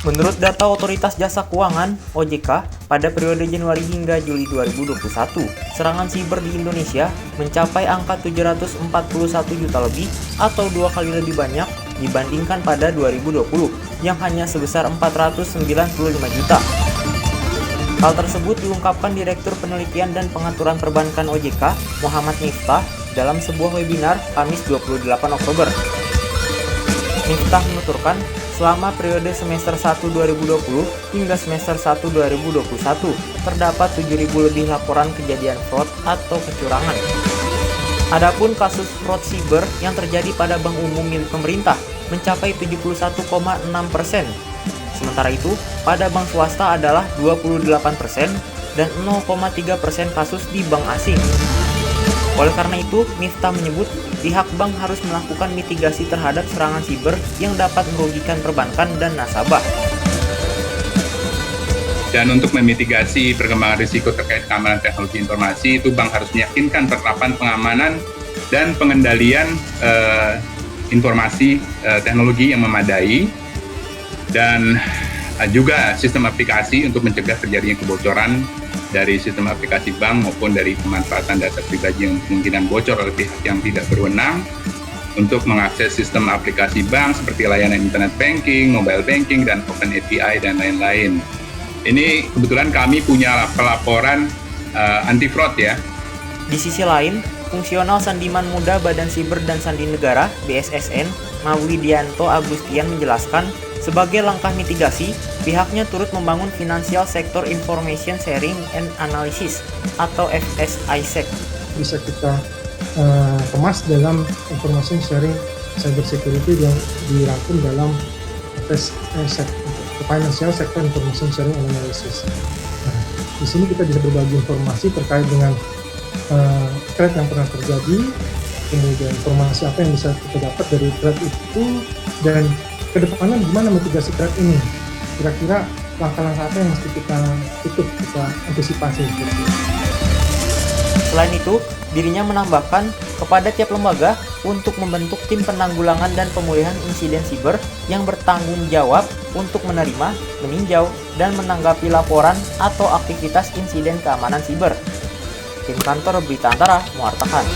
Menurut data Otoritas Jasa Keuangan (OJK), pada periode Januari hingga Juli 2021, serangan siber di Indonesia mencapai angka 741 juta lebih atau 2 kali lebih banyak dibandingkan pada 2020 yang hanya sebesar 495 juta. Hal tersebut diungkapkan Direktur Penelitian dan Pengaturan Perbankan OJK, Muhammad Miftah, dalam sebuah webinar Kamis 28 Oktober. Miftah menuturkan, selama periode semester 1 2020 hingga semester 1 2021, terdapat 7.000 lebih laporan kejadian fraud atau kecurangan. Adapun kasus fraud siber yang terjadi pada bank umum milik pemerintah mencapai 71,6%. Sementara itu, pada bank swasta adalah 28% dan 0,3% kasus di bank asing. Oleh karena itu, Miftah menyebut pihak bank harus melakukan mitigasi terhadap serangan siber yang dapat merugikan perbankan dan nasabah. Dan untuk memitigasi perkembangan risiko terkait keamanan teknologi informasi, itu bank harus meyakinkan penerapan pengamanan dan pengendalian informasi teknologi yang memadai, dan juga sistem aplikasi untuk mencegah terjadinya kebocoran dari sistem aplikasi bank maupun dari pemanfaatan data pribadi yang kemungkinan bocor oleh pihak yang tidak berwenang untuk mengakses sistem aplikasi bank seperti layanan internet banking, mobile banking, dan open API, dan lain-lain. Ini kebetulan kami punya pelaporan anti-fraud ya. Di sisi lain, Fungsional Sandiman Muda Badan Siber dan Sandi Negara (BSSN), Maulidianto Agustian menjelaskan, sebagai langkah mitigasi, pihaknya turut membangun Financial Sector Information Sharing and Analysis atau FSISEC. Bisa kita kemas dalam information sharing cybersecurity yang dirangkum dalam FSISEC, Financial Sector Information Sharing and Analysis. Nah, di sini kita bisa berbagi informasi terkait dengan threat yang pernah terjadi, kemudian informasi apa yang bisa kita dapat dari threat itu, dan kedepannya gimana mitigasi threat ini. Kira-kira langkah-langkah apa yang mesti kita antisipasi. Selain itu, dirinya menambahkan kepada tiap lembaga untuk membentuk tim penanggulangan dan pemulihan insiden siber yang bertanggung jawab untuk menerima, meninjau, dan menanggapi laporan atau aktivitas insiden keamanan siber. Tim Kantor Berita Antara mewartakan.